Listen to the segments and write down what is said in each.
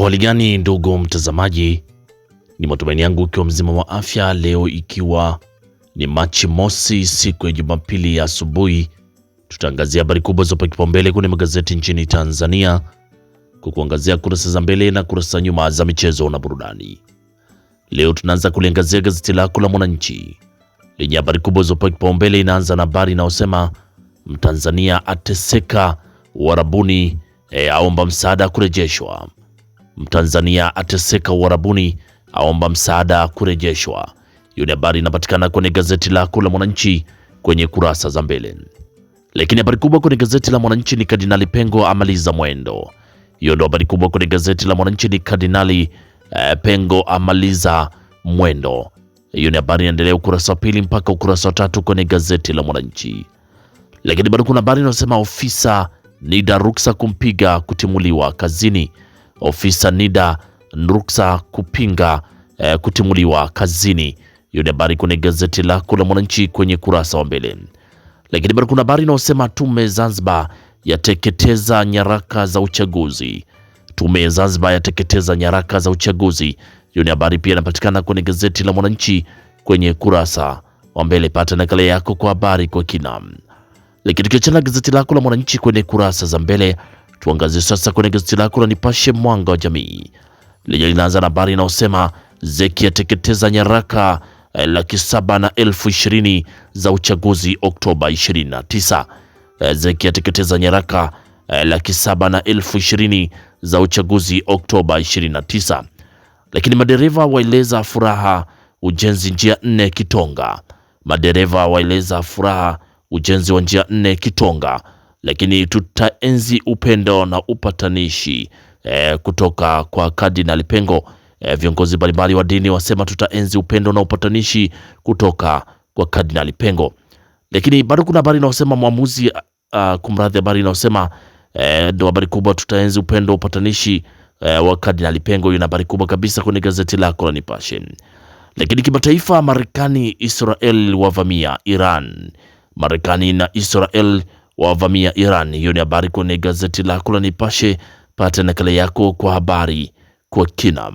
Hali gani ndugu mtazamaji, ni matumaini yangu ikiwa mzima wa afya. Leo ikiwa ni Machi mosi, siku ya Jumapili ya asubuhi, tutaangazia habari kubwa zopa kipaumbele kwenye magazeti nchini Tanzania, kwa kuangazia kurasa za mbele na kurasa nyuma za michezo na burudani. Leo tunaanza kuliangazia gazeti lako la Mwananchi lenye habari kubwa zopa kipaumbele. Inaanza na habari inayosema Mtanzania ateseka Uarabuni, aomba msaada kurejeshwa. Mtanzania ateseka Uarabuni, aomba msaada kurejeshwa. Hiyo ni habari inapatikana kwenye gazeti lako la Mwananchi kwenye kurasa za mbele. Lakini habari kubwa kwenye gazeti la Mwananchi ni Kardinali Pengo amaliza mwendo. Hiyo ndio habari kubwa kwenye gazeti la Mwananchi, ni Kardinali Pengo amaliza mwendo. Hiyo ni habari inaendelea ukurasa wa pili mpaka ukurasa wa tatu kwenye gazeti la Mwananchi. Lakini bado kuna habari inayosema ofisa NIDA ruksa kumpiga kutimuliwa kazini. Ofisa NIDA ruksa kupinga kutimuliwa kazini. Hiyo ni habari kwenye gazeti lako la Mwananchi kwenye kurasa wa mbele. Lakini bado kuna habari inayosema tume Zanzibar yateketeza nyaraka za uchaguzi. Tume Zanzibar yateketeza nyaraka za uchaguzi. Hiyo ni habari pia inapatikana kwenye gazeti la Mwananchi kwenye kurasa wa mbele. Pata nakala yako kwa habari kwa kina. Lakini tukiachana gazeti lako la Mwananchi kwenye kurasa za mbele, tuangazie sasa kwenye gazeti lako la Nipashe Mwanga wa Jamii lenye linaanza na habari inayosema ZEC yateketeza nyaraka 720,000 za uchaguzi Oktoba 29. ZEC yateketeza nyaraka 720,000 za uchaguzi Oktoba 29. Lakini madereva waeleza furaha ujenzi njia 4 Kitonga. Madereva waeleza furaha ujenzi wa njia 4 Kitonga. Lakini tutaenzi upendo na upatanishi kutoka kwa Kardinali Pengo. Viongozi mbalimbali wa dini wasema tutaenzi upendo na upatanishi kutoka kwa Kardinali Pengo. Lakini bado kuna habari inayosema mwamuzi kumradhi, habari inayosema ndio habari kubwa, tutaenzi upendo upatanishi wa Kardinali Pengo. Hiyo ni habari kubwa kabisa kwenye gazeti lako la Nipashe. Lakini kimataifa, Marekani Israel wavamia Iran. Marekani na Israel wavamia Iran. Hiyo ni habari kwenye gazeti lako la Nipashe. Pata nakala yako kwa habari kwa kina.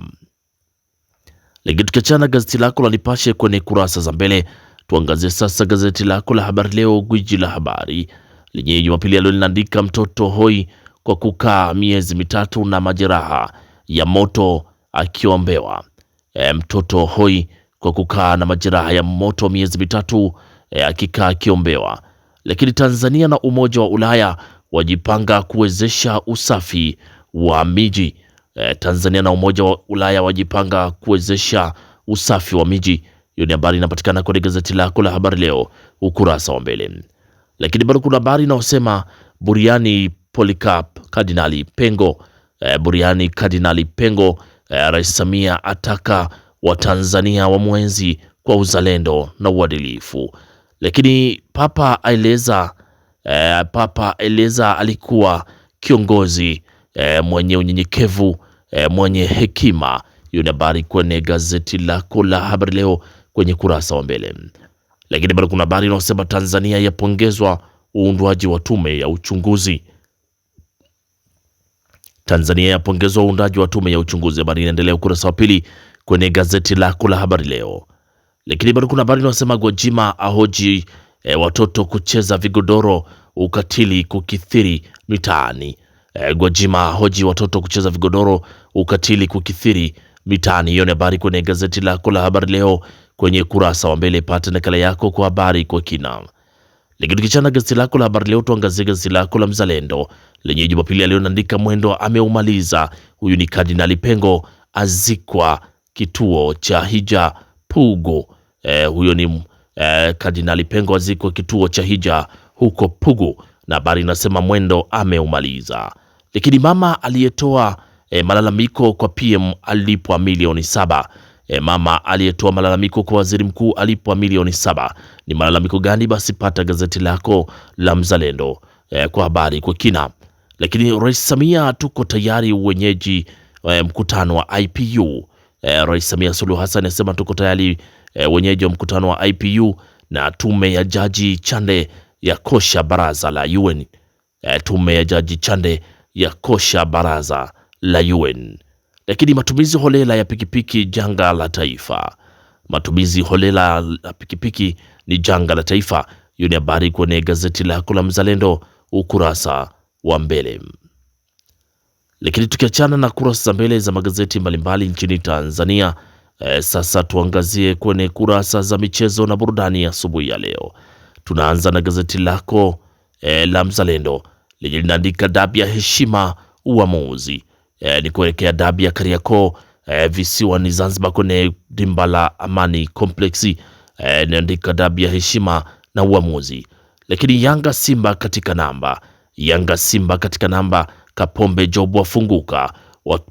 Lakini tukiachana gazeti lako la Nipashe kwenye kurasa za mbele, tuangazie sasa gazeti lako la Habari Leo, gwiji la habari lenye Jumapili leo linaandika mtoto hoi kwa kukaa miezi mitatu na majeraha ya moto akiombewa. Mtoto hoi kwa kukaa na majeraha ya moto miezi mitatu akikaa akiombewa. Lakini Tanzania na Umoja wa Ulaya wajipanga kuwezesha usafi wa miji. Tanzania na Umoja wa Ulaya wajipanga kuwezesha usafi wa miji. Hiyo ni habari inapatikana kwenye gazeti lako la Habari Leo ukurasa wa mbele. Lakini bado kuna habari inayosema Buriani Polycarp Kardinali Pengo. Buriani Kardinali Pengo, Rais Samia ataka Watanzania wa mwenzi kwa uzalendo na uadilifu. Lakini Papa aeleza alikuwa kiongozi mwenye unyenyekevu, mwenye hekima. Hiyo ni habari kwenye gazeti lako la Habari Leo kwenye kurasa wa mbele. Lakini bado kuna habari inayosema Tanzania yapongezwa uundwaji wa tume ya uchunguzi. Tanzania yapongezwa uundaji wa tume ya uchunguzi. Habari inaendelea ukurasa wa pili kwenye gazeti lako la Habari Leo. Lakini bado kuna habari inayosema Gwajima ahoji watoto kucheza vigodoro, ukatili kukithiri mitaani. Gwajima ahoji watoto kucheza vigodoro, ukatili kukithiri mitaani. Hiyo ni habari kwenye gazeti lako la Habari Leo kwenye kurasa wa mbele. Pata nakala yako kwa habari kwa kina. Lakini tukichana gazeti lako la Habari Leo, tuangazie gazeti lako la Mzalendo lenye Jumapili leo linaandika mwendo ameumaliza. Huyu ni Kardinali Pengo azikwa kituo cha hija Pugu. Huyo ni Kardinali Pengo azikwa kituo cha hija huko Pugu, na habari inasema mwendo ameumaliza. Lakini mama aliyetoa malalamiko kwa PM alipwa milioni 7. Mama aliyetoa malalamiko kwa waziri mkuu alipwa milioni 7. Ni malalamiko gani? Basi pata gazeti lako la Mzalendo kwa habari kwa kina. Lakini Rais Samia tuko tayari wenyeji mkutano wa IPU. Rais Samia Suluhu Hassan anasema tuko tayari wenyeji wa mkutano wa IPU, na tume ya Jaji Chande ya kosha baraza la UN. Tume ya Jaji Chande ya kosha baraza la UN. Lakini matumizi holela ya pikipiki janga la taifa. Matumizi holela ya pikipiki ni janga la taifa. Hiyo ni habari kwenye gazeti lako la Mzalendo ukurasa wa mbele. Lakini tukiachana na kurasa za mbele za magazeti mbalimbali nchini Tanzania, sasa tuangazie kwenye kurasa za michezo na burudani asubuhi ya leo. Tunaanza na gazeti lako la Mzalendo lenye linaandika dabi ya heshima uamuzi. Ni kuelekea dabi ya Kariakoo visiwani Zanzibar kwenye dimba la Amani Complex. Inaandika dabi ya heshima na uamuzi. Lakini Yanga Simba katika namba, Kapombe Job wafunguka.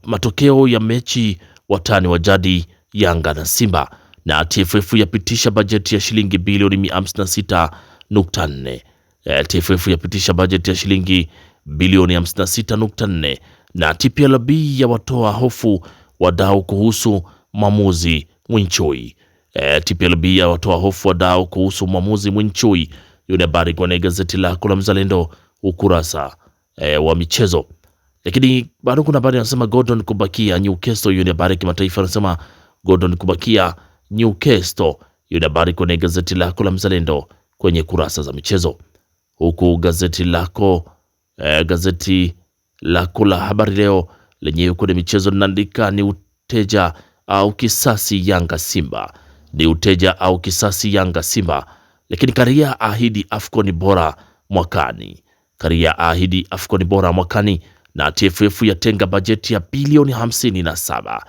Matokeo ya mechi watani wa jadi Yanga na Simba, na TFF yapitisha bajeti ya shilingi bilioni 56.4. TFF yapitisha bajeti ya shilingi bilioni 56.4, na TPLB ya watoa hofu wadau kuhusu mwamuzi Mwinchui. TPLB ya watoa hofu wadau kuhusu mwamuzi Mwinchui. Hiyo ni habari kwenye gazeti lako la Mzalendo ukurasa wa michezo. Lakini bado kuna habari inasema Gordon kubakia Newcastle. Hiyo ni habari kimataifa, anasema Gordon kubakia Newcastle. Hiyo ni habari kwenye gazeti lako la Mzalendo kwenye kurasa za michezo, huku gazeti lako la Habari Leo lenye kwenye michezo linaandika ni uteja au kisasi Yanga Simba, ni uteja au kisasi Yanga Simba. Lakini Karia ahidi Afcon bora mwakani, na TFF yatenga bajeti ya bilioni 57.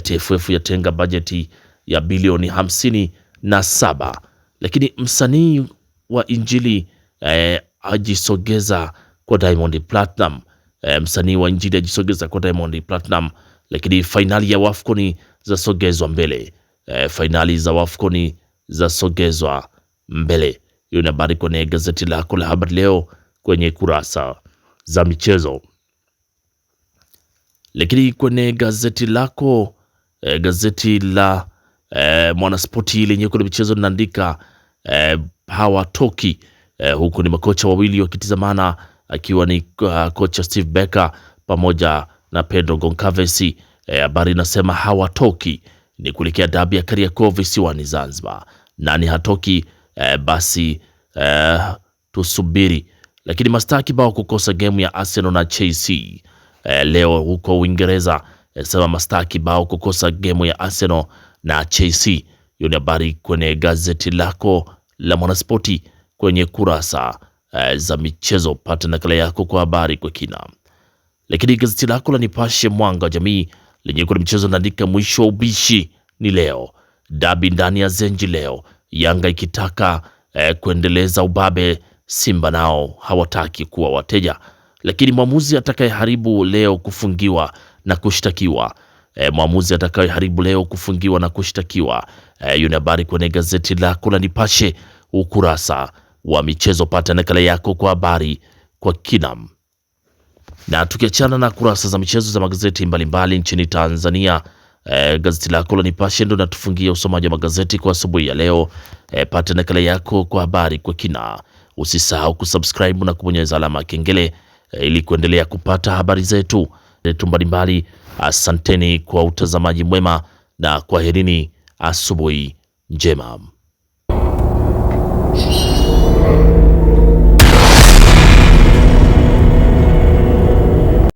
TFF yatenga bajeti ya bilioni 57. Lakini msanii wa Injili ajisogeza kwa Diamond Platinum. Lakini fainali ya Wafcon zasogezwa mbele. Hiyo ni habari kwenye gazeti lako la Habari Leo kwenye kurasa za michezo. Lakini kwenye gazeti lako gazeti la Mwanaspoti lenye kwenye michezo linaandika hawatoki, huku ni makocha wawili wakitizamana, akiwa ni kocha Steve Becker pamoja na Pedro Goncalves. Habari inasema hawatoki ni kuelekea dabi ya Kariakoo visiwani Zanzibar. Nani hatoki? Basi tusubiri. Lakini mastaa kibao kukosa game ya Arsenal na Chelsea leo huko Uingereza. Sema mastaa kibao kukosa game ya Arsenal na Chelsea. Hiyo ni habari kwenye gazeti lako la Mwanaspoti kwenye kurasa za michezo. Pata nakala yako kwa habari kwa kina. Lakini gazeti lako la Nipashe Mwanga wa Jamii lenye kwenye michezo naandika mwisho wa ubishi ni leo, dabi ndani ya Zenji leo, Yanga ikitaka kuendeleza ubabe, Simba nao hawataki kuwa wateja. Lakini mwamuzi atakayeharibu leo kufungiwa na kushtakiwa. Hiyo ni habari kwenye gazeti lako la Nipashe ukurasa wa michezo. Pata nakala yako kwa habari kwa kina. Na tukiachana na kurasa za michezo za magazeti mbalimbali nchini Tanzania, gazeti lako la Nipashe ndo natufungia usomaji wa magazeti kwa asubuhi ya leo. Pata nakala yako kwa habari kwa kina. Usisahau kusubscribe na kubonyeza alama ya kengele ili kuendelea kupata habari zetu mbalimbali. Asanteni kwa utazamaji mwema na kwaherini, asubuhi njema.